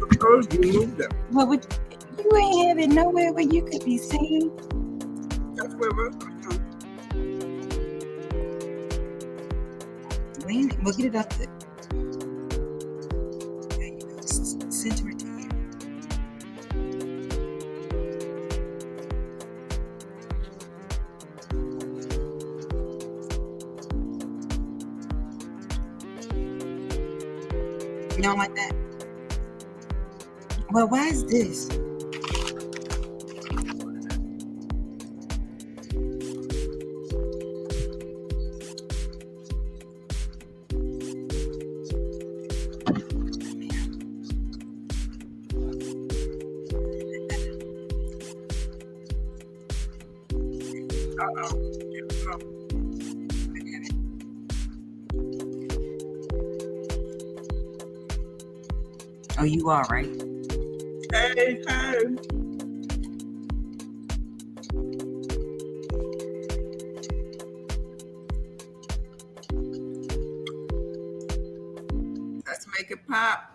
Because you moved them. Well, you ain't have it nowhere where you could be seen. That's where we're from. We'll get it up there. There you go. Center it to you. You don't like that? Well, why is this? Oh, you are, right? Hey. Let's make it pop.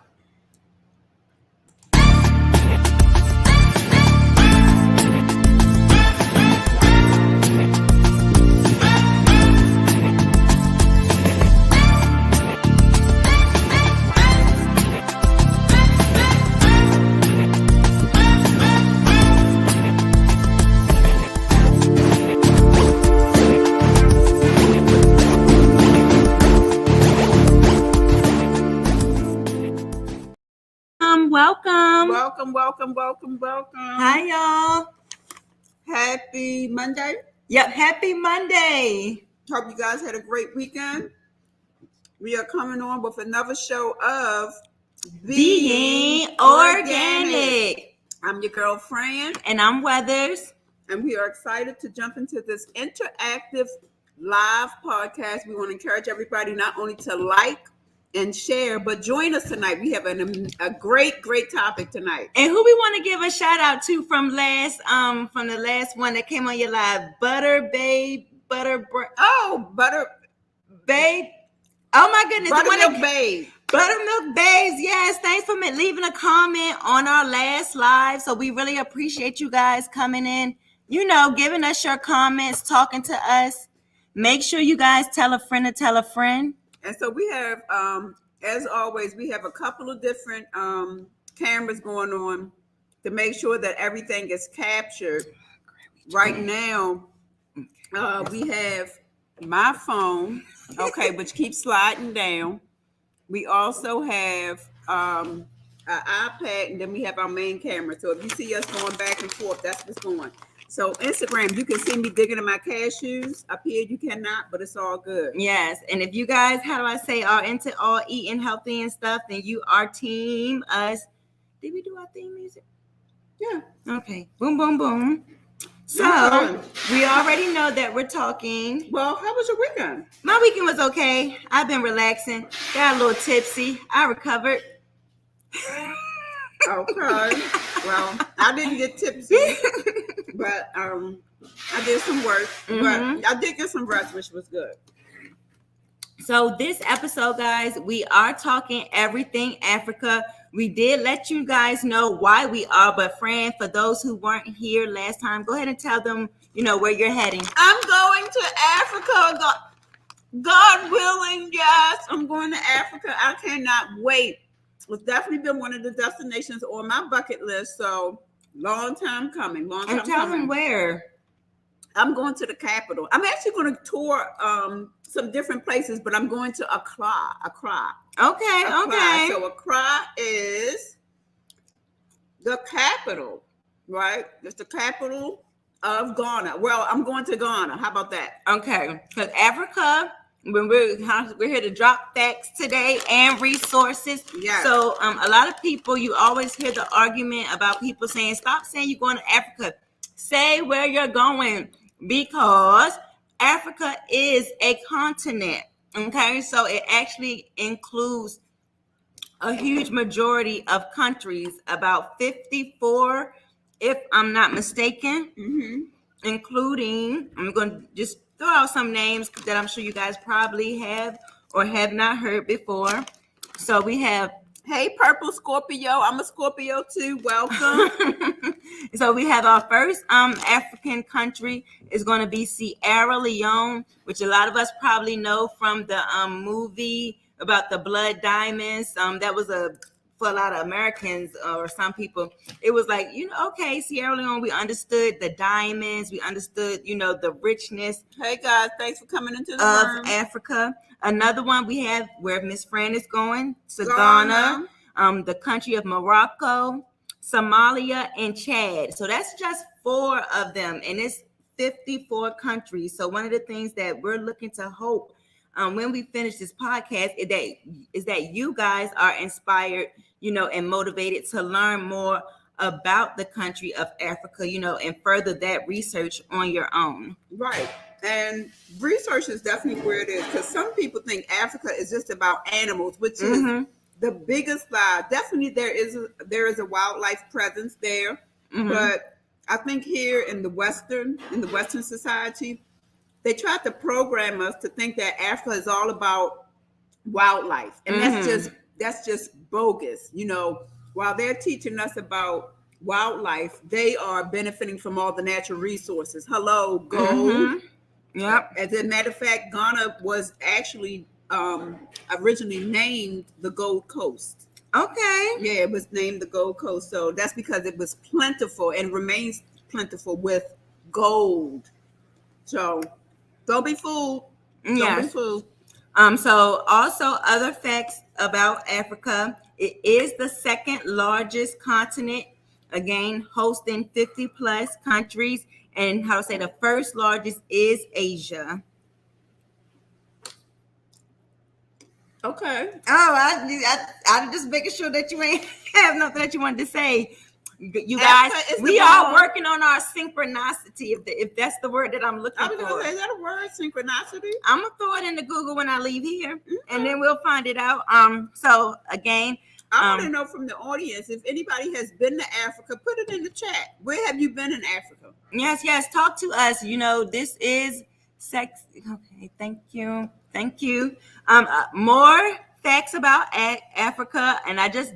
Welcome. Hi, y'all. Happy Monday. Yep, happy Monday. Hope you guys had a great weekend. We are coming on with another show of Being Organic. I'm your girl, Fran. And I'm Weathers. And we are excited to jump into this interactive live podcast. We want to encourage everybody not only to like and share, but join us tonight. We have a great topic tonight. And who we want to give a shout out to from the last one that came on your live, Butter Babe. Oh my goodness, Buttermilk Babe. Buttermilk Babes, yes. Thanks for leaving a comment on our last live. So we really appreciate you guys coming in, giving us your comments, talking to us. Make sure you guys tell a friend to tell a friend. And so we have, as always, we have a couple of different cameras going on to make sure that everything is captured. Right now, we have my phone, which keeps sliding down. We also have an iPad, and then we have our main camera. So if you see us going back and forth, that's what's going. So Instagram, you can see me digging in my cashews. Up here, you cannot, but it's all good. Yes, and if you guys, are into all eating healthy and stuff, then you are team us. Did we do our theme music? Yeah. Okay. Boom, boom, boom. So we already know that we're talking. Well, how was your weekend? My weekend was okay. I've been relaxing. Got a little tipsy. I recovered. Okay. Well, I didn't get tipsy, but I did some work. Mm-hmm. But I did get some rest, which was good. So this episode, guys, we are talking everything Africa. We did let you guys know why we are, but Fran, for those who weren't here last time, go ahead and tell them, where you're heading. I'm going to Africa. God willing, yes, I'm going to Africa. I cannot wait. It's definitely been one of the destinations on my bucket list. So long time coming. And tell them where. I'm going to the capital. I'm actually going to tour some different places, but I'm going to Accra. Okay. So Accra is the capital, right? It's the capital of Ghana. Well, I'm going to Ghana. How about that? Okay, because Africa, we're here to drop facts today and resources. Yes. So a lot of people, you always hear the argument about people saying, stop saying you're going to Africa. Say where you're going, because Africa is a continent. Okay, so it actually includes a huge majority of countries, about 54, if I'm not mistaken, including, I'm going to just throw out some names that I'm sure you guys probably have or have not heard before. So we have Hey, Purple Scorpio. I'm a Scorpio too. Welcome. So we have our first African country is going to be Sierra Leone, which a lot of us probably know from the movie about the blood diamonds. That was for a lot of Americans or some people. It was like, okay, Sierra Leone, we understood the diamonds, we understood, the richness. Hey guys, thanks for coming into the of room. Africa. Another one we have where Miss Fran is going to Ghana, the country of Morocco, Somalia, and Chad. So that's just 4 of them, and it's 54 countries. So one of the things that we're looking to hope when we finish this podcast is that you guys are inspired, and motivated to learn more about the country of Africa, and further that research on your own. Right. And research is definitely where it is, because some people think Africa is just about animals, which is the biggest lie. Definitely there is a wildlife presence there, but I think here in the Western society, they tried to program us to think that Africa is all about wildlife, and that's just bogus. While they're teaching us about wildlife, they are benefiting from all the natural resources. Hello, gold. Yep. As a matter of fact, Ghana was actually originally named the Gold Coast. Okay. Yeah, it was named the Gold Coast. So that's because it was plentiful and remains plentiful with gold. So don't be fooled. Don't be fooled. So also other facts about Africa, it is the second largest continent, again, hosting 50 plus countries. And the first largest is Asia. Okay. Oh, I'm just making sure that you ain't have nothing that you wanted to say. You guys, we are working on our synchronicity, if that's the word that I'm looking for. Is that a word, synchronicity? I'm going to throw it into Google when I leave here, and then we'll find it out. So, again, I want to know from the audience, if anybody has been to Africa, put it in the chat. Where have you been in Africa? Yes. Talk to us. This is sex. Okay. Thank you. More facts about Africa. And I just,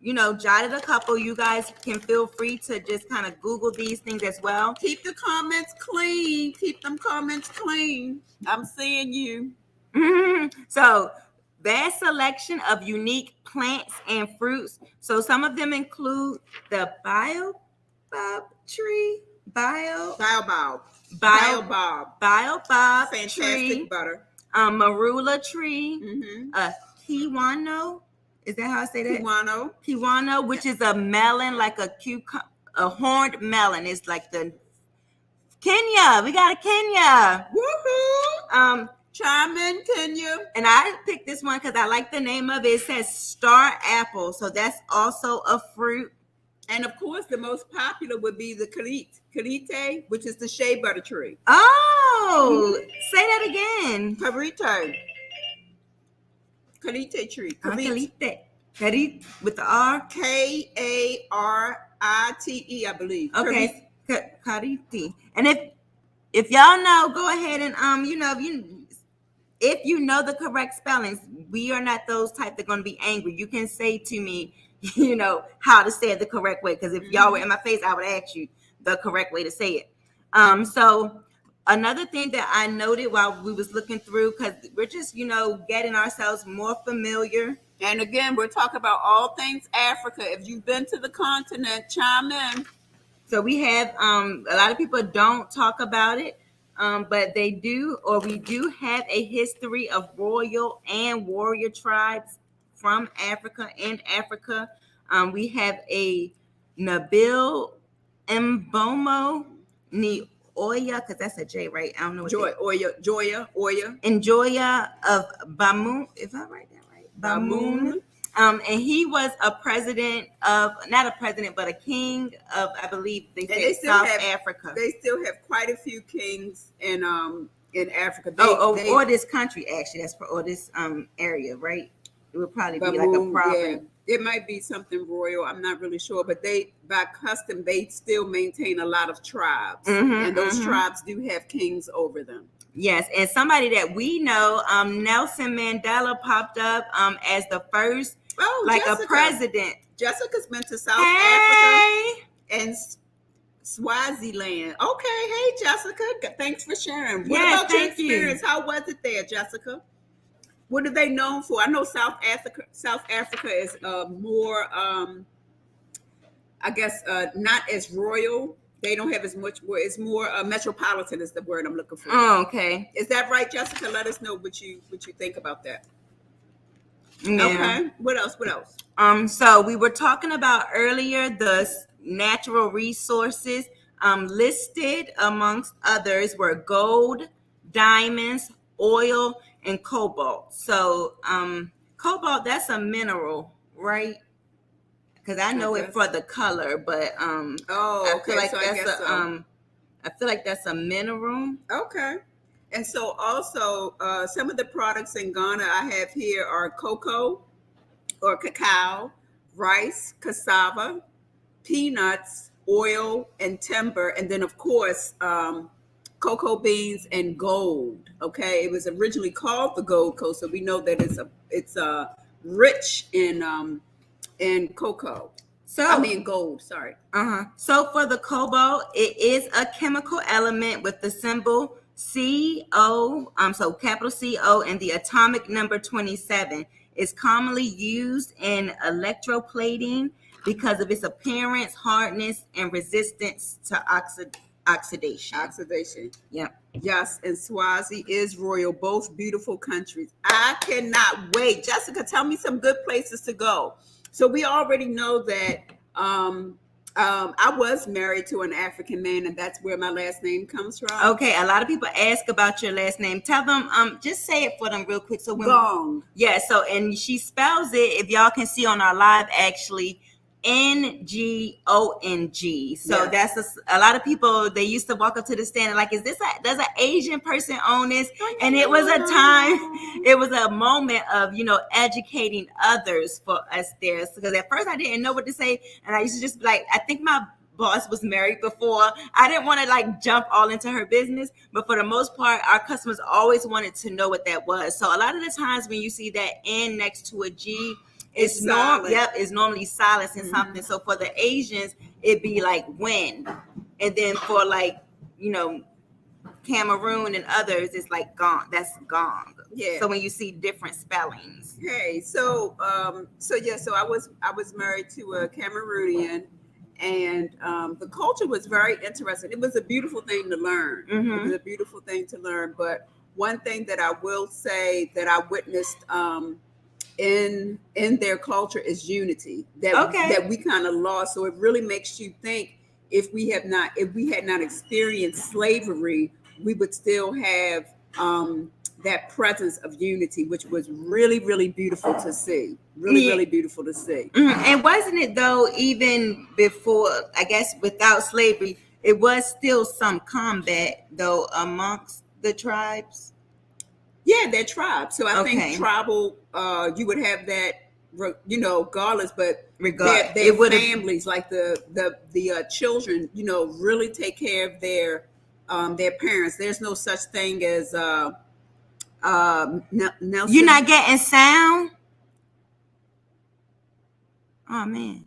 jotted a couple. You guys can feel free to just kind of Google these things as well. Keep the comments clean. Keep them comments clean. I'm seeing you. So, vast selection of unique plants and fruits. So some of them include the baobab tree, baobab fantastic tree, butter, marula tree, kiwano. Is that how I say that? Kiwano, which is a melon, like a horned melon. It's like the Kenya. We got a Kenya. Woohoo! Chime in, Kenya. And I picked this one because I like the name of it. It says star apple. So that's also a fruit. And of course, the most popular would be the karite, which is the shea butter tree. Oh, say that again. Karite tree. Karite with the R. Karite, I believe. Okay, karite. And if y'all know, go ahead and if you know the correct spellings, we are not those type that are going to be angry. You can say to me, how to say it the correct way. Because if y'all were in my face, I would ask you the correct way to say it. So another thing that I noted while we was looking through, because we're just, getting ourselves more familiar. And again, we're talking about all things Africa. If you've been to the continent, chime in. So we have, a lot of people don't talk about it. But we do have a history of royal and warrior tribes from Africa and Africa. We have a Nabil Mbomo Njoya, because that's a J, right? I don't know what Joya. And Joya of Bamoun, if I write that right? Bamoun. And he was not a president, but a king of, I believe South Africa. They still have quite a few kings in Africa. Or this country, actually. Or this area, right? It would probably be like a province. Yeah. It might be something royal. I'm not really sure, but by custom, they still maintain a lot of tribes, and those tribes do have kings over them. Yes, and somebody that we know, Nelson Mandela, popped up as the first Oh, like Jessica. a president. Jessica's been to South Africa Hey, and Swaziland. Okay, hey Jessica, thanks for sharing. What Yes, about your thank you. experience? How was it there, Jessica? What are they known for? I know South Africa. South Africa is more, I guess, not as royal. They don't have as much. It's more metropolitan is the word I'm looking for. Oh, okay. Is that right, Jessica? Let us know what you think about that. Yeah. Okay. What else? What else? So we were talking about earlier the natural resources. Listed amongst others were gold, diamonds, oil, and cobalt. So cobalt, that's a mineral, right? Because I know it for the color, but Oh, I feel okay. like So I that's guess a so. I feel like that's a mineral. Okay. And so also some of the products in Ghana I have here are cocoa or cacao, rice, cassava, peanuts, oil, and timber, and then of course cocoa beans and gold. Okay, it was originally called the Gold Coast, so we know that it's rich in cocoa. I mean gold. Sorry. So for the cobalt, it is a chemical element with the symbol CO. So capital CO and the atomic number 27. It's commonly used in electroplating because of its appearance, hardness, and resistance to oxidation. Oxidation. Yep. Yes, and Swazi is royal, both beautiful countries. I cannot wait. Jessica, tell me some good places to go. So we already know that I was married to an African man, and that's where my last name comes from. Okay, a lot of people ask about your last name. Tell them, just say it for them real quick. So when Gong. Yeah, so and she spells it, if y'all can see on our live, actually Ngong. So Yes. that's a lot of people, they used to walk up to the stand and like, does an Asian person own this? And it was a time, it was a moment of, educating others for us there. Because at first I didn't know what to say. And I used to just be like, I think my boss was married before. I didn't want to like jump all into her business, but for the most part, our customers always wanted to know what that was. So a lot of the times when you see that N next to a G, it's normally silence and something. So for the Asians, it'd be like when, and then for like Cameroon and others, it's like gong. That's gong. Yeah. So when you see different spellings. Hey, so I was married to a Cameroonian, and the culture was very interesting. It was a beautiful thing to learn. Mhm. It was a beautiful thing to learn. But one thing that I will say that I witnessed in their culture is unity that we kind of lost. So it really makes you think if we had not experienced slavery, we would still have that presence of unity, which was really, really beautiful to see. Really beautiful to see. Mm-hmm. And wasn't it though, even before, I guess without slavery, it was still some combat though amongst the tribes? Yeah, they're tribes. So I think tribal, you would have that, regardless, but their families, like the children, really take care of their parents. There's no such thing as Nelson. You're not getting sound? Oh man.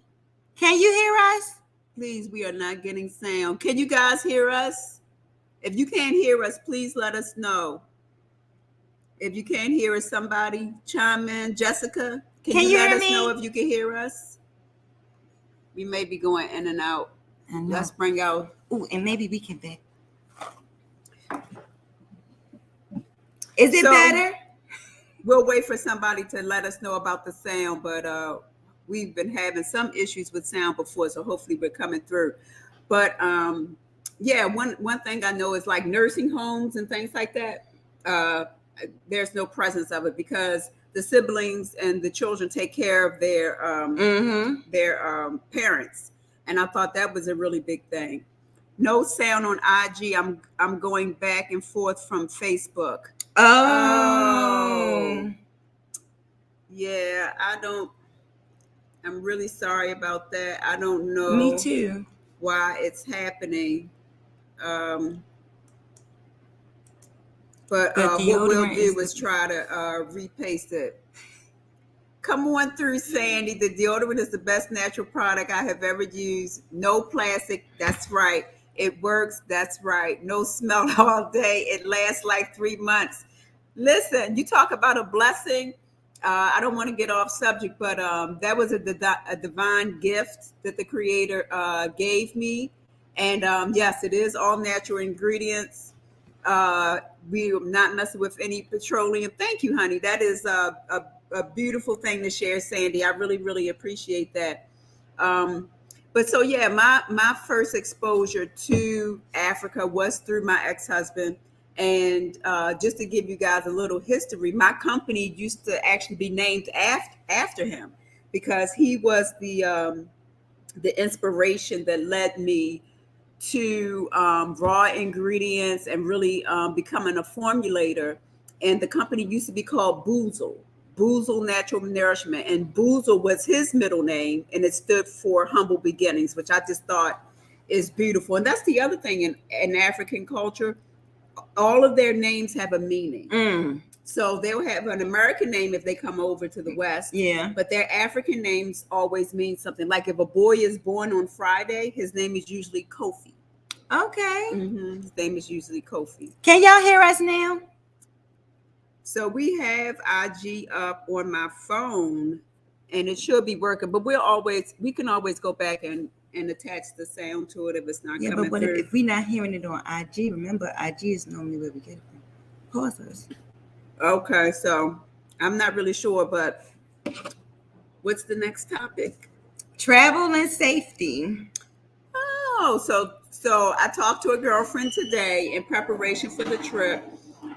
Can you hear us? Please, we are not getting sound. Can you guys hear us? If you can't hear us, please let us know. If you can't hear us, somebody chime in. Jessica, can you let us know if you can hear us? We may be going in and out. Let's bring out. Ooh, and maybe we can back. Is it better? We'll wait for somebody to let us know about the sound, but we've been having some issues with sound before, so hopefully we're coming through. But one thing I know is like nursing homes and things like that. There's no presence of it because the siblings and the children take care of their parents, and I thought that was a really big thing. No sound on IG. I'm going back and forth from Facebook. Oh. Yeah, I'm really sorry about that. I don't know. Me too. Why it's happening. But what we'll do is try to repaste it. Come on through, Sandy. The deodorant is the best natural product I have ever used. No plastic. That's right. It works. That's right. No smell all day. It lasts like 3 months. Listen, you talk about a blessing. I don't want to get off subject, but that was a divine gift that the Creator gave me. And yes, it is all natural ingredients. We're not messing with any petroleum. Thank you, honey. That is a beautiful thing to share, Sandy. I really, really appreciate that. But so yeah, my first exposure to Africa was through my ex-husband. And just to give you guys a little history, my company used to actually be named after him because he was the inspiration that led me to raw ingredients and really becoming a formulator. And the company used to be called Boozle Natural Nourishment. And Boozle was his middle name, and it stood for humble beginnings, which I just thought is beautiful. And that's the other thing in African culture. All of their names have a meaning. So they'll have an American name if they come over to the West. Yeah. But their African names always mean something. Like if a boy is born on Friday, his name is usually Kofi. Okay. His name is usually Kofi. Can y'all hear us now? So we have IG up on my phone, and it should be working. But we can always go back and attach the sound to it if it's not coming but through. if we're not hearing it on IG, remember IG is normally where we get it from. Pause us. Okay, so I'm not really sure, but what's the next topic? Travel and safety. Oh, so I talked to a girlfriend today in preparation for the trip,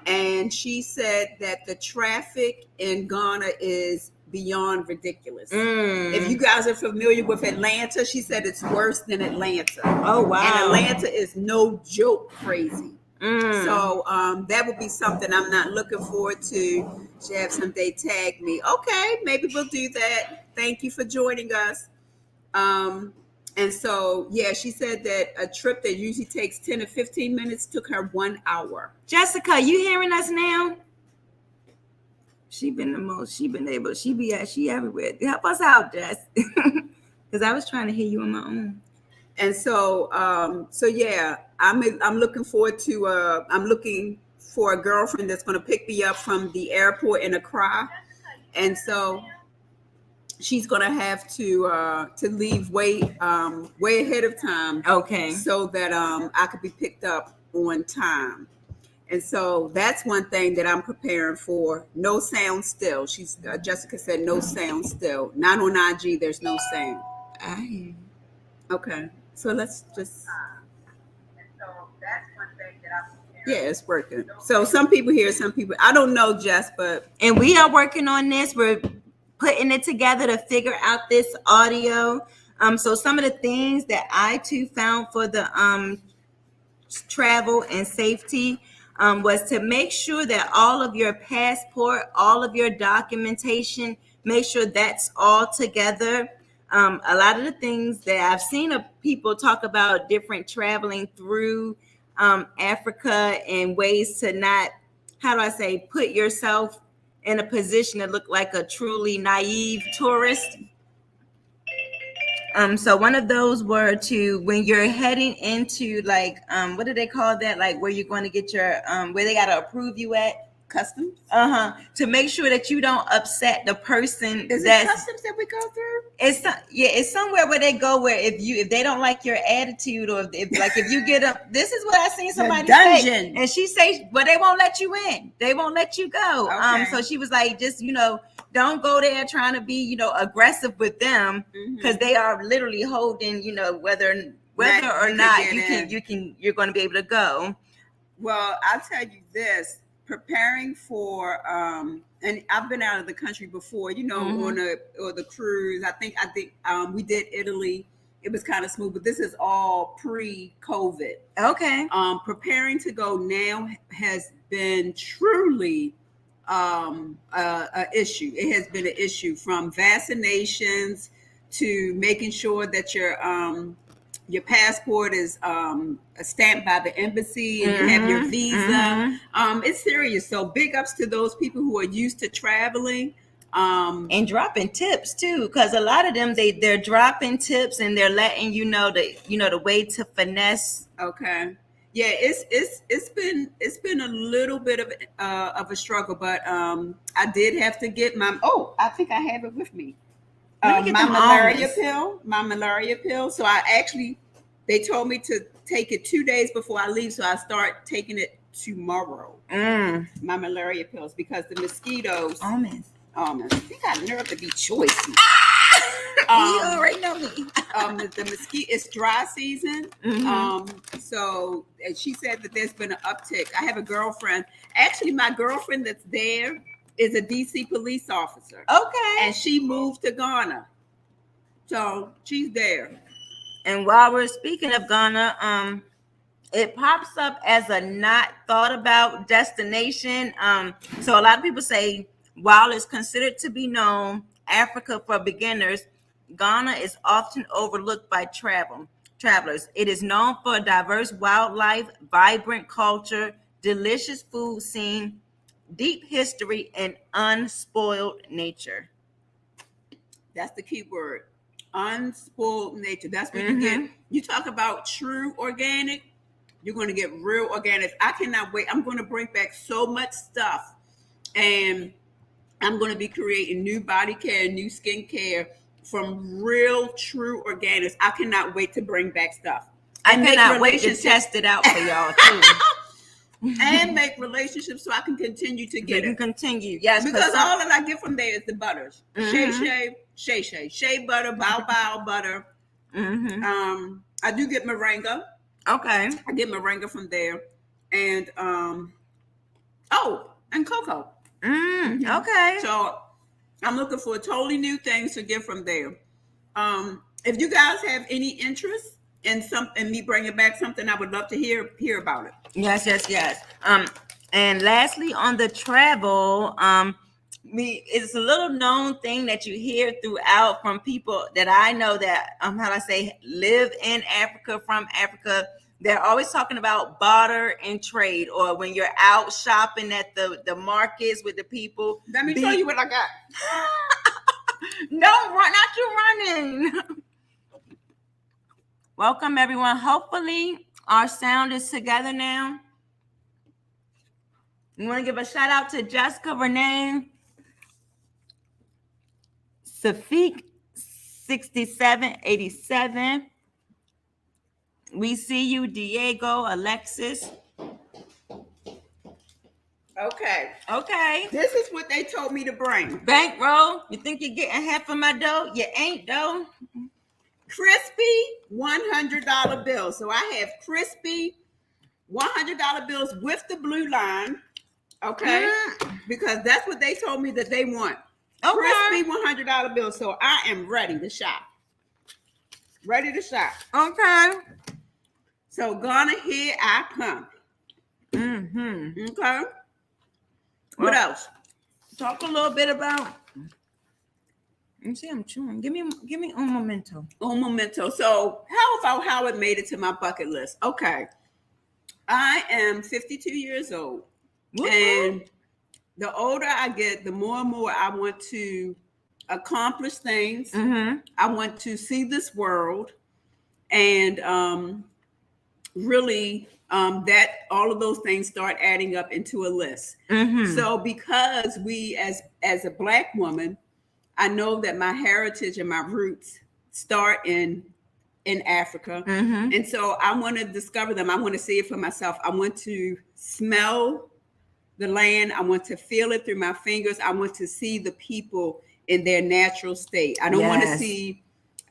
and she said that the traffic in Ghana is beyond ridiculous. If you guys are familiar with Atlanta, she said it's worse than Atlanta. Oh, wow. And Atlanta is no joke crazy. So that would be something I'm not looking forward to. She have someday tag me. Okay, maybe we'll do that. Thank you for joining us. And so, yeah, she said that a trip that usually takes 10 to 15 minutes took her 1 hour. Jessica, you hearing us now? She everywhere. Help us out, Jess. Because I was trying to hear you on my own. And so, yeah, I'm looking forward to. I'm looking for a girlfriend that's going to pick me up from the airport in Accra, and so she's going to have to leave way ahead of time. Okay. So that I could be picked up on time. And so that's one thing that I'm preparing for. No sound still. Jessica said no sound still. Not on IG. There's no sound. Okay. So let's just. And so that's one thing that I'm preparing. Yeah, it's working. So some people here, some people. I don't know, Jess, but. And we are working on this. We're putting it together to figure out this audio. So some of the things that I too found for the travel and safety. Was to make sure that all of your passport, all of your documentation, make sure that's all together. A lot of the things that I've seen people talk about different traveling through Africa and ways to not, put yourself in a position to look like a truly naive tourist. So one of those were to when you're heading into what do they call that? Like where you're going to get your where they got to approve you at customs. To make sure that you don't upset the person. Is it customs that we go through? It's somewhere where they go where if they don't like your attitude or if you get up. This is what I seen somebody say, and she say, well, they won't let you in. They won't let you go. Okay. So she was like, just don't go there trying to be, aggressive with them because they are literally holding, whether or not you're going to be able to go. Well, I'll tell you this, preparing for, and I've been out of the country before, on the cruise. I think we did Italy. It was kind of smooth, but this is all pre-COVID. Okay. Preparing to go now has been truly a issue. It has been an issue from vaccinations to making sure that your passport is stamped by the embassy and you have your visa. It's serious. So big ups to those people who are used to traveling. And dropping tips too, because a lot of them they're dropping tips and they're letting you know the way to finesse. Okay. Yeah, it's been a little bit of a struggle, but I did have to get my. Oh, I think I have it with me. Let me get My them malaria almonds. pill. My malaria pill. So they told me to take it 2 days before I leave, so I start taking it tomorrow. My malaria pills because the mosquitoes. Almonds. I think I nerve to be choicy. You already know me. The mosquito, it's dry season. So she said that there's been an uptick. I have a girlfriend. Actually, my girlfriend that's there is a DC police officer. Okay. And she moved to Ghana. So she's there. And while we're speaking of Ghana, it pops up as a not thought about destination. So a lot of people say, while it's considered to be known Africa for beginners, Ghana is often overlooked by travelers. It is known for diverse wildlife, vibrant culture, delicious food scene, deep history, and unspoiled nature. That's the key word. Unspoiled nature. That's what you get. You talk about true organic, you're going to get real organic. I cannot wait. I'm going to bring back so much stuff. And I'm going to be creating new body care, new skin care from real, true organics. I cannot wait to bring back stuff. I cannot wait to test it out for y'all too. And make relationships so I can continue to get it. Continue, yes. Because all that I get from there is the butters. Shea butter, bao butter. I do get moringa. Okay. I get moringa from there. And and cocoa. Okay. So I'm looking for totally new things to get from there. If you guys have any interest in me bringing back something, I would love to hear about it. Yes. And lastly, on the travel, it's a little known thing that you hear throughout from people that I know that live in Africa, from Africa. They're always talking about barter and trade, or when you're out shopping at the markets with the people. Let me tell you what I got. Don't run, not you running. Welcome, everyone. Hopefully, our sound is together now. We want to give a shout out to Jessica Renee, Safik 6787. We see you, Diego, Alexis. Okay. This is what they told me to bring. Bankroll. You think you're getting half of my dough? You ain't, though. Crispy $100 bills. So I have crispy $100 bills with the blue line. Okay. Because that's what they told me that they want. Okay. Crispy $100 bills. So I am ready to shop. Okay. So Ghana, here I come. Okay. What else? Talk a little bit about. Let me see. I'm chewing. Give me un momento. So how about how it made it to my bucket list? Okay. I am 52 years old. And the older I get, the more and more I want to accomplish things. I want to see this world. And really, that all of those things start adding up into a list. So because we, as a Black woman, I know that my heritage and my roots start in Africa. And so I want to discover them. I want to see it for myself. I want to smell the land. I want to feel it through my fingers. I want to see the people in their natural state. I don't want to see.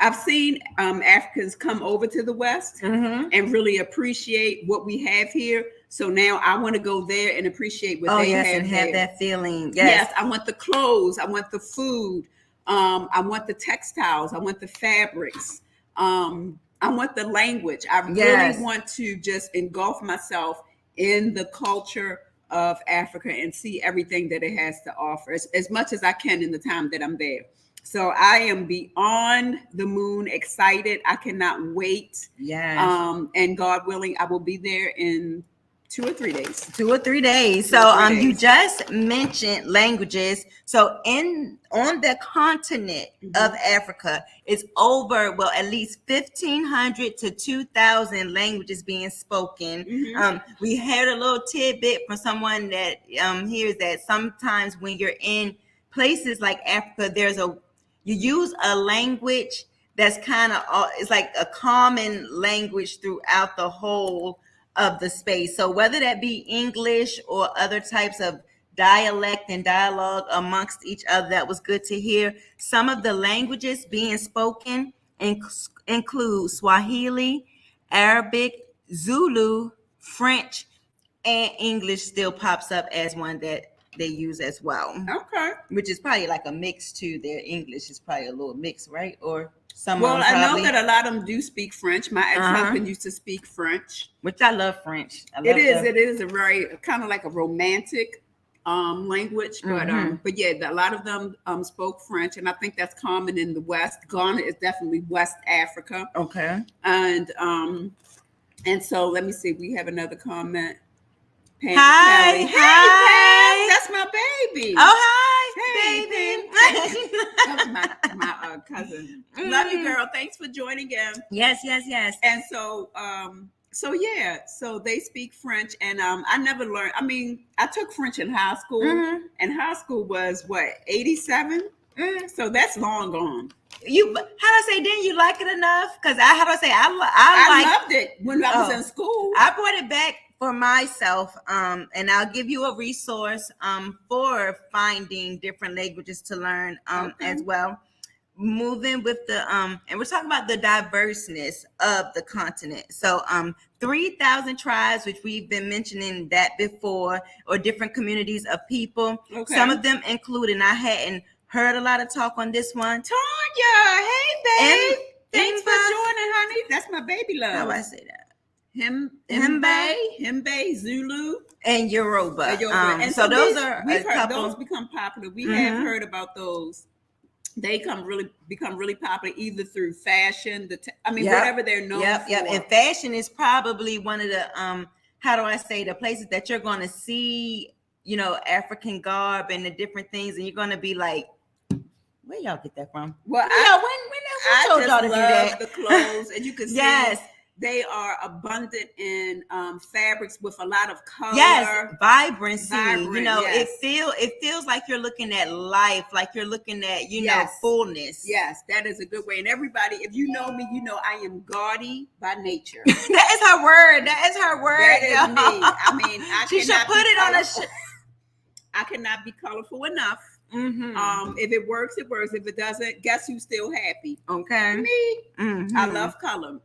I've seen Africans come over to the West and really appreciate what we have here. So now I want to go there and appreciate what they have and have that feeling. Yes, I want the clothes. I want the food. I want the textiles. I want the fabrics. I want the language. I really want to just engulf myself in the culture of Africa and see everything that it has to offer as much as I can in the time that I'm there. So I am beyond the moon excited. I cannot wait. And God willing, I will be there in 2 or 3 days. 2 or 3 days. 2 or So 3 you days. just mentioned languages. So on the continent of Africa, it's over, well, at least 1,500 to 2,000 languages being spoken. Mhm. We heard a little tidbit from someone that hears that sometimes when you're in places like Africa, you use a language that's kind of, it's like a common language throughout the whole of the space. So whether that be English or other types of dialect and dialogue amongst each other, that was good to hear. Some of the languages being spoken include Swahili, Arabic, Zulu, French, and English still pops up as one that they use as well, Okay. which is probably like a mix to their English. Is probably a little mix, right? Or some Well, of them I know probably, that a lot of them do speak French. My ex-husband used to speak French. which I love French. I love It is a very kind of like a romantic language, Mhm. but yeah, a lot of them spoke French, and I think that's common in the West. Ghana is definitely West Africa, Okay. and so let me see. We have another comment. Pam Hi, Kelly. hi. Hey, Pam, that's my baby. Oh, hi, Hey, baby. That was my cousin. Love you, girl. Thanks for joining in. Yes, yes, yes. And so so they speak French, and I never learned. I mean, I took French in high school, Mhm. and high school was what, 87. So that's long gone. How do I say? Didn't you like it enough? Because how do I say? I I loved it when I was in school. I brought it back for myself, and I'll give you a resource for finding different languages to learn Okay. as well. Moving with the and we're talking about the diverseness of the continent. So 3,000 tribes, which we've been mentioning that before, or different communities of people. Okay. Some of them include, and I hadn't heard a lot of talk on this one. Tanya, hey babe, thanks for Imba- joining, honey. That's my baby love. How do I say that? Himbe, Zulu. And Yoruba. And so those these- are we've a heard couple. those become popular. We Mhm. have heard about those. They become really popular either through fashion, Yep. whatever they're known Yep, for. yep. And fashion is probably one of the how do I say, the places that you're going to see, African garb and the different things, and you're going to be like, where y'all get that from? Well, Who told y'all to do that? the clothes, and you can see Yes, they are abundant in fabrics with a lot of color. yes, vibrancy. Vibrant, yes. It feels like you're looking at life, like you're looking at Yes. fullness. Yes, that is a good way. And everybody, if you know me, you know I am gaudy by nature. That is her word. That is her word. That is y'all. me. I mean, I She should cannot put be it on a colorful. I cannot be colorful enough. Mhm. If it works, it works. If it doesn't, guess who's still happy? Okay. Me. Mhm. I love color.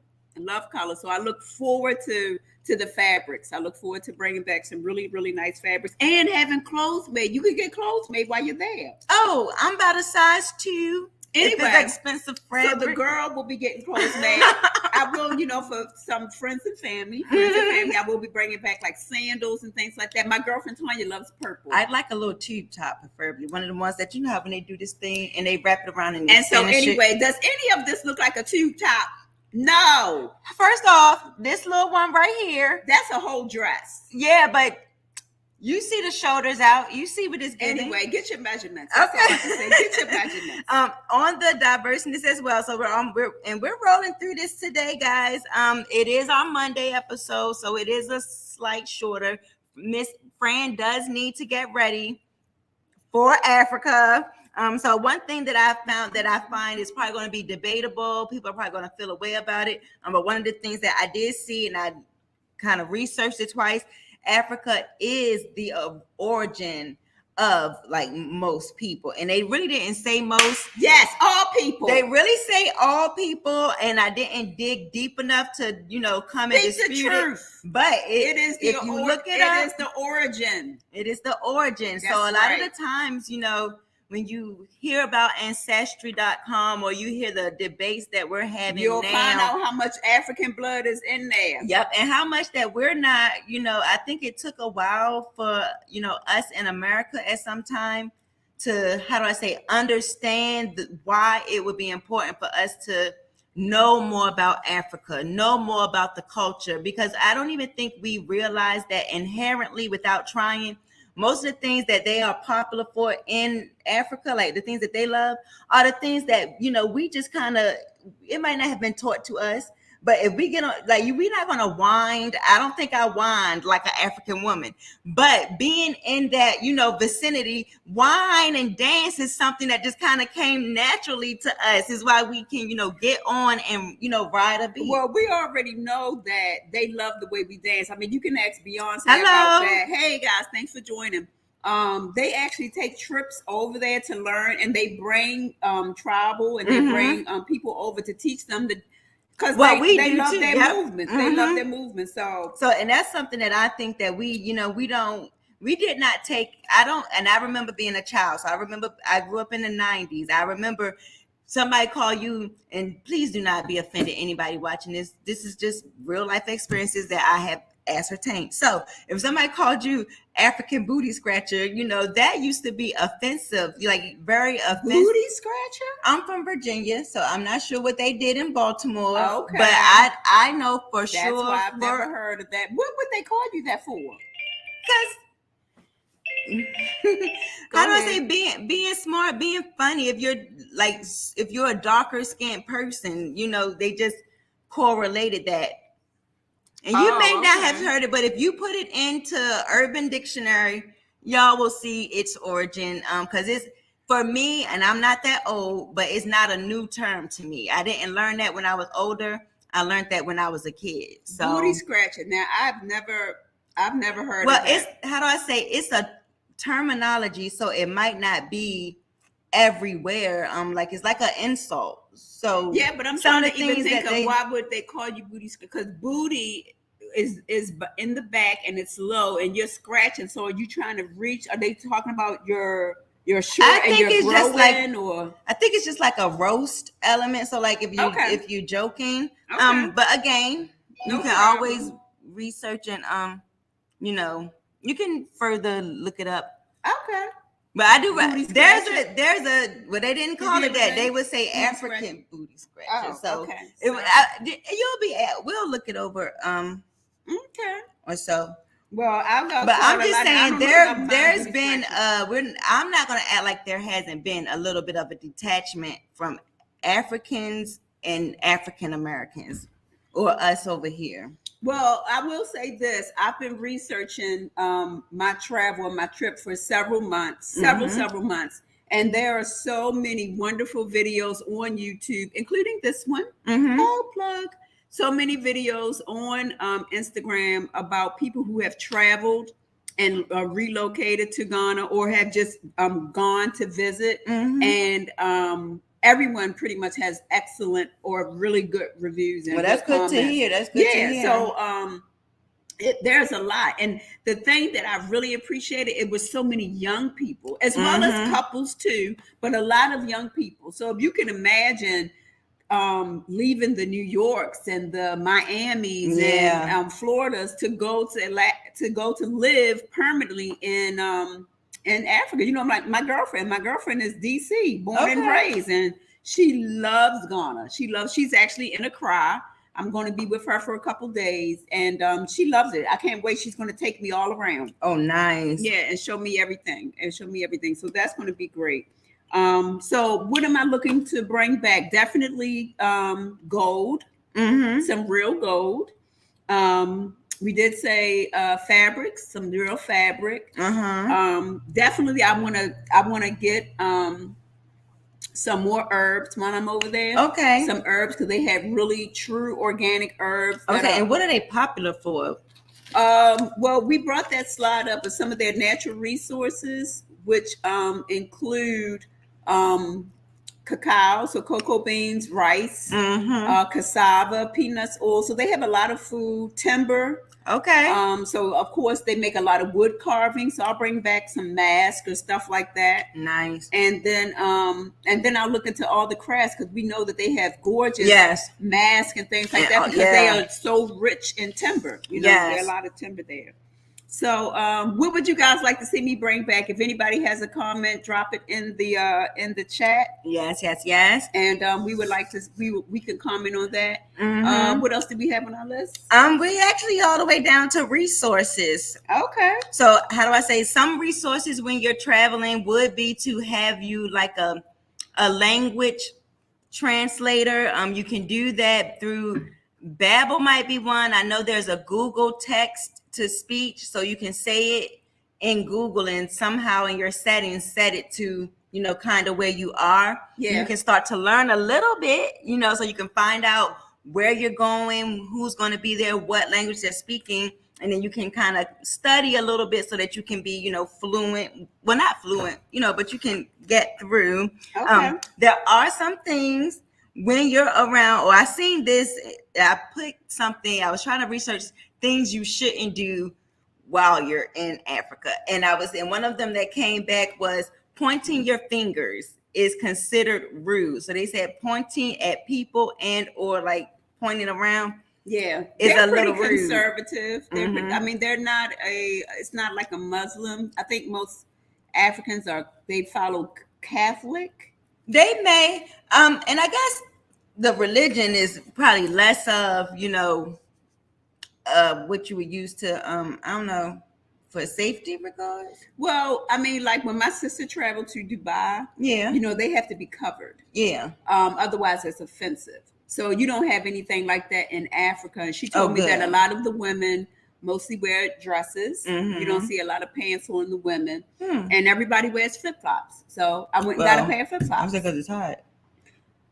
So I look forward to the fabrics. I look forward to bringing back some really, really nice fabrics and having clothes made. You can get clothes made while you're there. Oh, I'm about a size 2. If Anyway, it's expensive so the fabric. girl will be getting clothes made. I will, for some friends and family, I will be bringing back like sandals and things like that. My girlfriend Tanya loves purple. I'd like a little tube top, preferably one of the ones that how when they do this thing and they wrap it around and And so finish it. anyway, does any of this look like a tube top? No, First off, this little one right here, that's a whole dress. yeah, but you see the shoulders out. You see what it's getting. Anyway, get your measurements. That's all I can say. Get your measurements. On the diverseness as well. So we're rolling through this today, guys. It is our Monday episode, so it is a slight shorter. Miss Fran does need to get ready for Africa. So one thing that I find is probably going to be debatable. People are probably going to feel a way about it. But one of the things that I did see, and I kind of researched it twice, Africa is the origin of like most people, and they really didn't say most. Yes, all people. They really say all people, and I didn't dig deep enough to come and Speak the dispute truth. it. But It is the if you look it up, is the origin. it is the origin. That's So a lot right. of the times, when you hear about ancestry.com or you hear the debates that we're having You'll now, find out how much African blood is in there. yep, and how much that we're not, I think it took a while for, us in America at some time to, how do I say, understand why it would be important for us to know more about Africa, know more about the culture, because I don't even think we realize that inherently without trying. Most of the things that they are popular for in Africa, like the things that they love, are the things that, you know, we just kind of, it might not have been taught to us. But if we get on, like, we're not gonna wind. I don't think I wind like an African woman. But being in that, you know, vicinity, wine and dance is something that just kind of came naturally to us. Is why we can, you know, get on and, you know, ride a beat. Well, we already know that they love the way we dance. I mean, you can ask Beyonce Hello. about that. Hey guys, thanks for joining. They actually take trips over there to learn, and they bring tribal, and they bring people over to teach them because they love too. their movements. They love their movements. So and that's something that I think that we, you know, we did not take. And I remember being a child. So I grew up in the 90s. I remember somebody call you, and please do not be offended, anybody watching this. This is just real life experiences that I have ascertained. So if somebody called you African booty scratcher, you know, that used to be offensive, like very offensive. Booty scratcher? I'm from Virginia, so I'm not sure what they did in Baltimore. Okay. But I know for sure. That's why I've never heard of that. What would they call you that for? Because how do I say, being smart, being funny. If you're a darker skinned person, you know, they just correlated that. And you may not have heard it, but if you put it into Urban Dictionary, y'all will see its origin. Because it's, for me, and I'm not that old, but it's not a new term to me. I didn't learn that when I was older. I learned that when I was a kid. So booty scratching. Now I've never heard of that. It's, how do I say, it's a terminology, so it might not be everywhere. Like it's like an insult. So yeah, but I'm trying to even think of why would they call you booty? Because booty is in the back and it's low, and you're scratching. So are you trying to reach? Are they talking about your shirt and your growing, or I think it's just like a roast element. So like if you're joking, but again, you can always research and you know, you can further look it up. Okay. But I do. There's a. Well, they didn't call it that. They would say African booty scratcher. So okay. We'll look it over. Okay. Or so. Well, I'll go. But I'm just saying there's been. I'm not gonna act like there hasn't been a little bit of a detachment from Africans and African Americans, or us over here. Well, I will say this. I've been researching my travel and my trip for several months, several months. And there are so many wonderful videos on YouTube, including this one. Oh, plug. So many videos on Instagram about people who have traveled and relocated to Ghana or have just gone to visit. And everyone pretty much has excellent or really good reviews. Well, that's good to hear. That's good to hear. So there's a lot. And the thing that I really appreciated, it was so many young people, as well as couples too, but a lot of young people. So if you can imagine leaving the New Yorks and the Miamis and Floridas to go to live permanently in Africa. You know, my girlfriend is DC, born and raised, and she loves Ghana. She's actually in Accra. I'm going to be with her for a couple days, and she loves it. I can't wait. She's going to take me all around. Oh, nice. Yeah, and show me everything. So that's going to be great. So what am I looking to bring back? Definitely gold, some real gold. We did say fabrics, some real fabric. Definitely, I want to get some more herbs when I'm over there. Okay, some herbs because they have really true organic herbs. Okay, and what are they popular for? Well, we brought that slide up of some of their natural resources, which include cacao, so cocoa beans, rice, cassava, peanuts, oil. So they have a lot of food, timber. Okay. So of course they make a lot of wood carving. So I'll bring back some masks or stuff like that. Nice. And then I'll look into all the crafts because we know that they have gorgeous masks and things like that because they are so rich in timber. You know, there's a lot of timber there. So, what would you guys like to see me bring back? If anybody has a comment, drop it in the chat, Yes. and we would like to we can comment on that. Mhm. What else do we have on our list? We actually all the way down to resources. Okay. So how do I say, some resources when you're traveling would be to have you like a language translator. You can do that through Babbel might be one. I know there's a Google text to speech, so you can say it in Google and somehow in your settings set it to, you know, kind of where you are. Yeah. You can start to learn a little bit, you know, so you can find out where you're going, who's going to be there, what language they're speaking, and then you can kind of study a little bit so that you can be, you know, fluent. Well, not fluent, you know, but you can get through. Okay. There are some things when you're around, or I seen this, I put something, I was trying to research things you shouldn't do while you're in Africa. And I was in one of them that came back was pointing your fingers is considered rude. So they said pointing at people and or like pointing around. Yeah, is they're a pretty little rude. conservative. They're Mhm. I mean, they're not it's not like a Muslim. I think most Africans they follow Catholic. They may, and I guess the religion is probably less of, you know, what you would use to, I don't know, for safety regards. Well, I mean, like when my sister traveled to Dubai, Yeah. you know, they have to be covered. Yeah. Otherwise, it's offensive. So you don't have anything like that in Africa. And she told me good. that a lot of the women mostly wear dresses. Mhm. You don't see a lot of pants on the women, Hmm. and everybody wears flip flops. So I went and Well, got a pair of flip flops. because it's hot.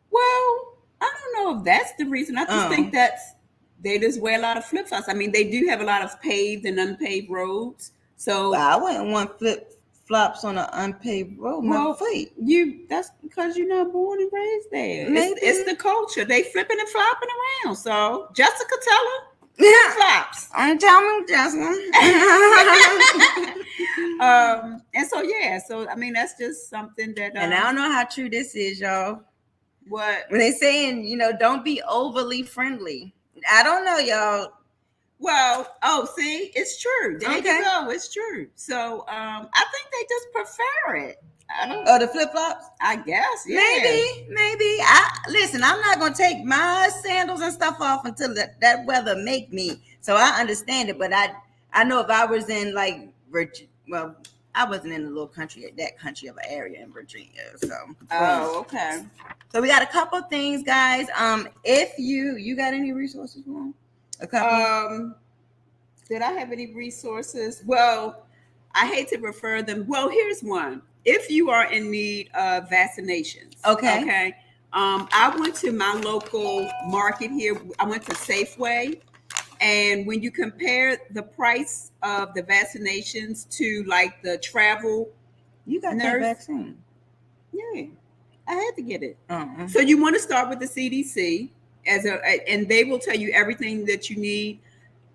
Well, I don't know if that's the reason. I just think they just wear a lot of flip flops. I mean, they do have a lot of paved and unpaved roads. So Well, I wouldn't want flip flops on an unpaved road. My feet. that's because you're not born and raised there. Maybe. It's the culture. They flipping and flopping around. So Jessica, tell her flip flops. I'm telling Jessica. And so yeah, so I mean that's just something that And I don't know how true this is, y'all. what When they saying, you know, don't be overly friendly. I don't know, y'all. well, see, it's true. There Okay. you go. It's true. So I think they just prefer it. I don't Oh, the flip flops? I guess, yeah. Maybe. Listen, I'm not gonna take my sandals and stuff off until that weather make me. So I understand it, but I know if I was in like well, I wasn't in a little country, that country of an area in Virginia. So Oh, okay. So we got a couple things, guys. If you got any resources for them? A couple. Did I have any resources? Well, I hate to refer them. Well, here's one. If you are in need of vaccinations, okay. I went to my local market here. I went to Safeway, and when you compare the price of the vaccinations to like the travel, You got that vaccine. yeah, I had to get it. Uh-uh. So you want to start with the CDC and they will tell you everything that you need.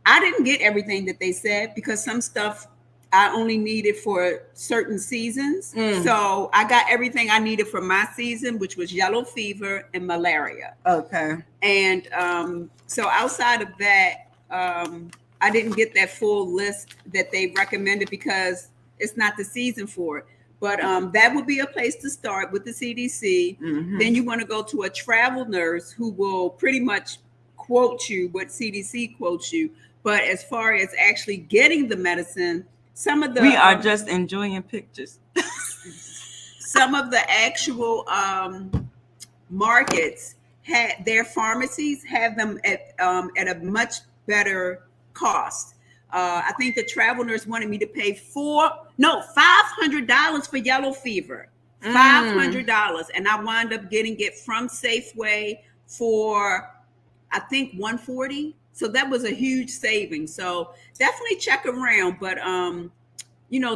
I didn't get everything that they said because some stuff I only needed for certain seasons. So I got everything I needed for my season, which was yellow fever and malaria. Okay. And so outside of that, I didn't get that full list that they recommended because it's not the season for it. But that would be a place to start with the CDC. Mhm. Then you want to go to a travel nurse who will pretty much quote you what CDC quotes you. But as far as actually getting the medicine, some of the We are just enjoying pictures. some of the actual markets had their pharmacies have them at a much better cost. I think the travel nurse wanted me to pay $500 for yellow fever, $500, and I wound up getting it from Safeway for I think $140. So that was a huge saving. So definitely check around, but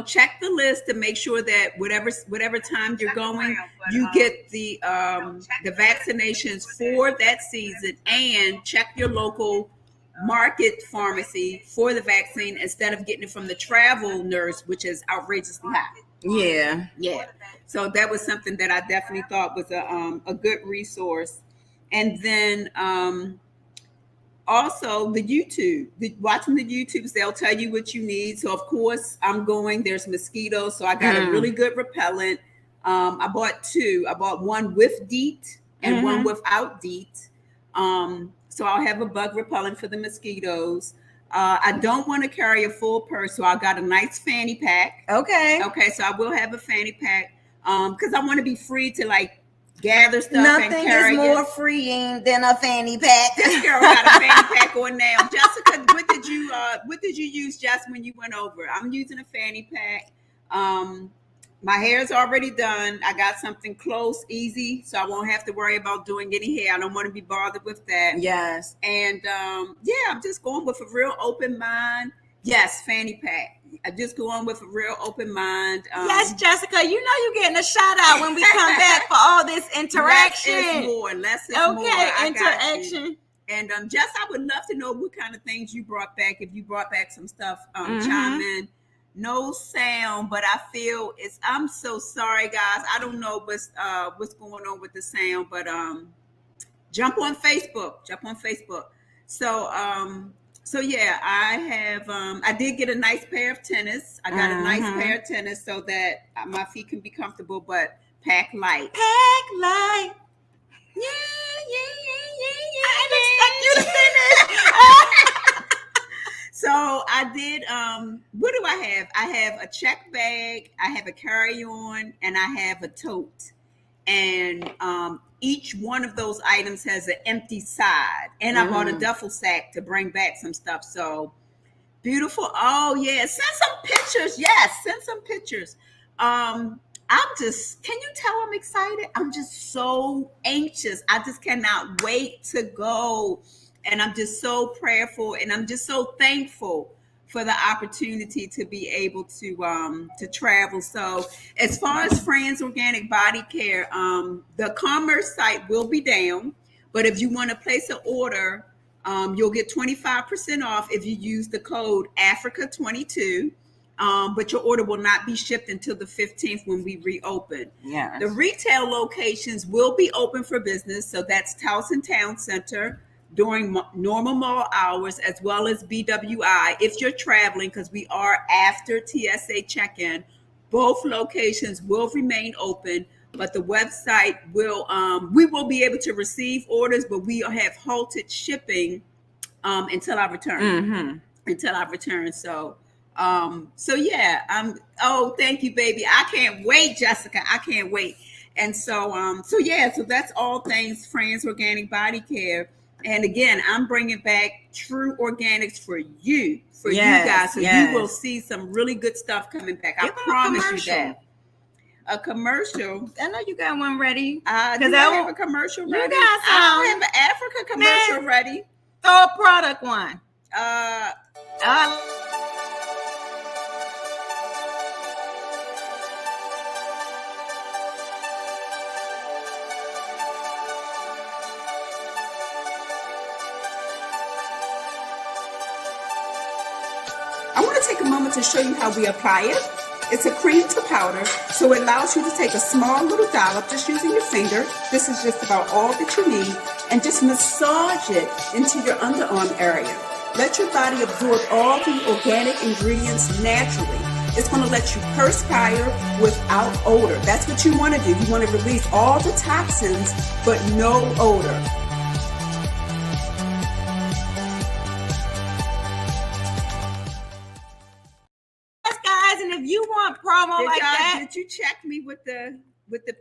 check the list to make sure that whatever time you're going, you get the vaccinations for that season, and check your local market pharmacy for the vaccine instead of getting it from the travel nurse, which is outrageously high. Yeah. So that was something that I definitely thought was a good resource. And then Also, the YouTube, watching the YouTubes, they'll tell you what you need. So, of course, there's mosquitoes. So, I got a really good repellent. I bought two. I bought one with DEET and one without DEET. So, I'll have a bug repellent for the mosquitoes. I don't want to carry a full purse. So, I got a nice fanny pack. Okay. Okay. So, I will have a fanny pack because I want to be free to like gather stuff Nothing and carry is more freeing than a fanny pack. This girl got a fanny pack on now. Jessica, what did you use just when you went over? I'm using a fanny pack. My hair's already done. I got something close, easy, so I won't have to worry about doing any hair. I don't want to be bothered with that. Yes. And I'm just going with a real open mind. Yes, fanny pack. I just go on with a real open mind. Yes, Jessica, you know you're getting a shout out when we come back for all this interaction. Less is more. Okay, interaction. And Jess, I would love to know what kind of things you brought back. If you brought back some stuff, chime in. No sound, but I feel I'm so sorry, guys. I don't know what's going on with the sound, but jump on Facebook. So yeah, I have I did get a nice pair of tennis. I got a nice pair of tennis so that my feet can be comfortable, but pack light. Pack light. Yeah. I didn't expect you to finish. So I did what do I have? I have a check bag, I have a carry-on, and I have a tote. And each one of those items has an empty side. And I bought a duffel sack to bring back some stuff. So beautiful. Oh, yeah. Send some pictures. Yes, send some pictures. Can you tell I'm excited? I'm just so anxious. I just cannot wait to go. And I'm just so prayerful. And I'm just so thankful for the opportunity to be able to travel. So as far as Fran's Organic Body Care, the commerce site will be down, but if you want to place an order, you'll get 25% off if you use the code Africa22, but your order will not be shipped until the 15th when we reopen. Yeah. The retail locations will be open for business, so that's Towson Town Center during normal mall hours, as well as BWI. If you're traveling, because we are after TSA check-in, both locations will remain open, but the website we will be able to receive orders, but we have halted shipping until I return. So yeah, thank you, baby. I can't wait, Jessica. I can't wait. And so that's all things Fran's Organic Body Care. And again, I'm bringing back true organics for you guys. So you will see some really good stuff coming back. I promise you that. A commercial. I know you got one ready. Do I have a commercial ready? You got some. I don't have an Africa commercial ready. Throw a product one. I want to take a moment to show you how we apply it. It's a cream to powder, so it allows you to take a small little dollop just using your finger. This is just about all that you need, and just massage it into your underarm area. Let your body absorb all the organic ingredients naturally. It's going to let you perspire without odor. That's what you want to do. You want to release all the toxins, but no odor. If you want promo that, did you check me with the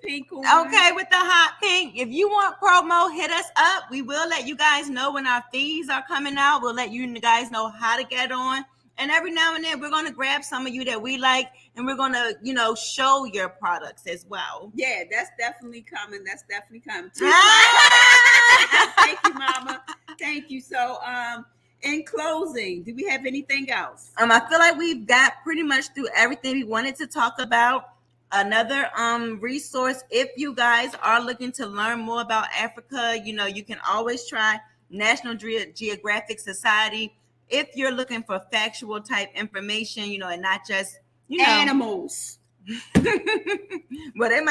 pink on? Okay, with the hot pink. If you want promo, hit us up. We will let you guys know when our fees are coming out. We'll let you guys know how to get on. And every now and then, we're going to grab some of you that we like, and we're going to, show your products as well. Yeah, that's definitely coming. Thank you, Mama. Thank you. So, in closing, do we have anything else? I feel like we've got pretty much through everything we wanted to talk about. Another resource, if you guys are looking to learn more about Africa, you can always try National Geographic Society. If you're looking for factual type information, and not just animals. Well, you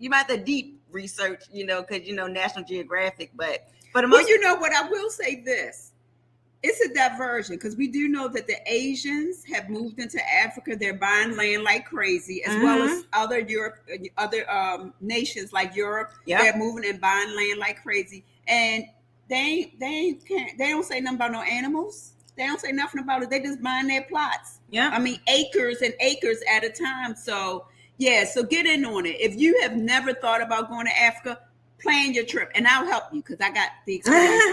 might have to deep research, because National Geographic, but for the most, you know what, I will say this. it's a diversion because we do know that the Asians have moved into Africa. They're buying land like crazy, as well as other nations like Europe. Yep. They're moving and buying land like crazy, and they don't say nothing about no animals. They don't say nothing about it. They just buying their plots. Yeah. I mean, acres and acres at a time. So yeah, so get in on it. If you have never thought about going to Africa, plan your trip, and I'll help you because I got the experience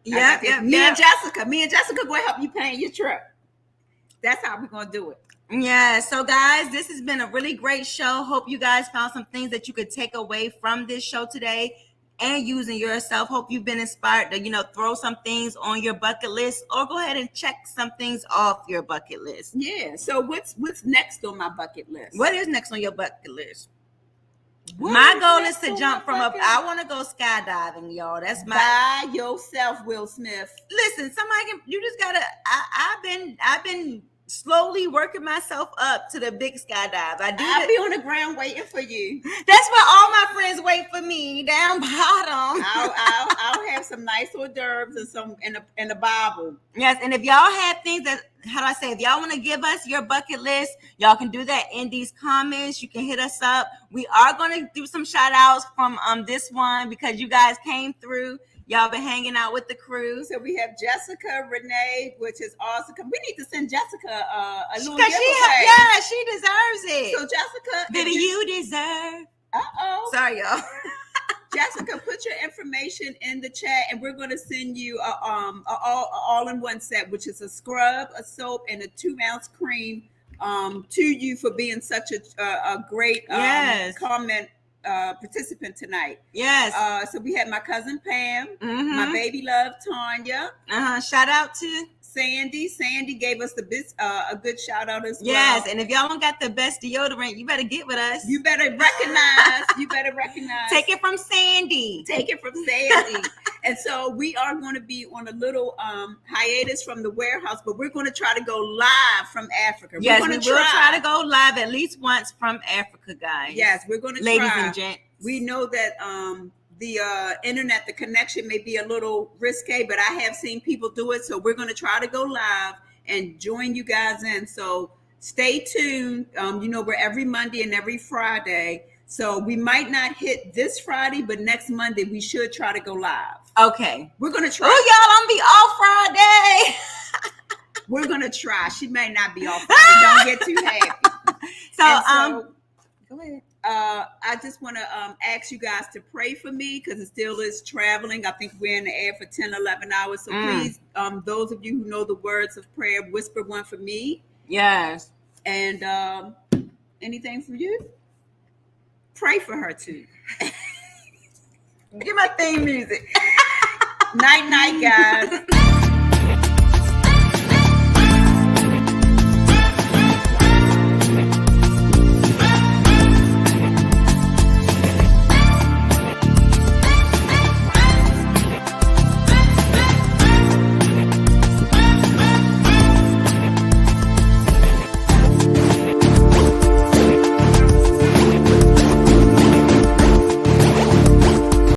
now. Me and Jessica going to help you plan your trip. That's how we're going to do it. Yeah. So guys, this has been a really great show. Hope you guys found some things that you could take away from this show today and using yourself. Hope you've been inspired to, throw some things on your bucket list or go ahead and check some things off your bucket list. Yeah. So what's next on my bucket list? What is next on your bucket list? My goal is to jump from up. I want to go skydiving, y'all. That's my. By yourself, Will Smith. Listen, somebody can. You just gotta. I've been slowly working myself up to the big skydive. I'll be on the ground waiting for you. That's where all my friends wait for me down bottom. I'll have some nice hors d'oeuvres and some in a Bible. Yes, and if y'all have things that, how do I say, if y'all want to give us your bucket list, y'all can do that in these comments. You can hit us up. We are going to do some shout outs from this one because you guys came through. Y'all been hanging out with the crew. So we have Jessica Renee, which is awesome. We need to send Jessica a little giveaway. She deserves it. So Jessica, baby, you deserve. Sorry, y'all. Jessica, put your information in the chat, and we're going to send you a all-in-one set, which is a scrub, a soap, and a 2-ounce cream to you for being such a great comment participant tonight. Yes. So we had my cousin Pam, my baby love Tanya. Shout out to Sandy. Sandy gave us a good shout out as well. Yes, and if y'all don't got the best deodorant, you better get with us. You better recognize. Take it from Sandy. And so we are going to be on a little hiatus from the warehouse, but we're going to try to go live from Africa. Yes, we will try to go live at least once from Africa, guys. Yes, we're going to try. Ladies and gents. We know that the internet, the connection may be a little risque, but I have seen people do it. So we're going to try to go live and join you guys in. So stay tuned. We're every Monday and every Friday. So we might not hit this Friday, but next Monday we should try to go live. Okay. We're going to try. Oh, y'all, I'm be off Friday. We're going to try. She may not be off Friday. Don't get too happy. So go ahead. I just want to ask you guys to pray for me because it still is traveling. I think we're in the air for 10, 11 hours. So please, those of you who know the words of prayer, whisper one for me. Yes. And anything for you? Pray for her too. Give my theme music. Night, night, guys.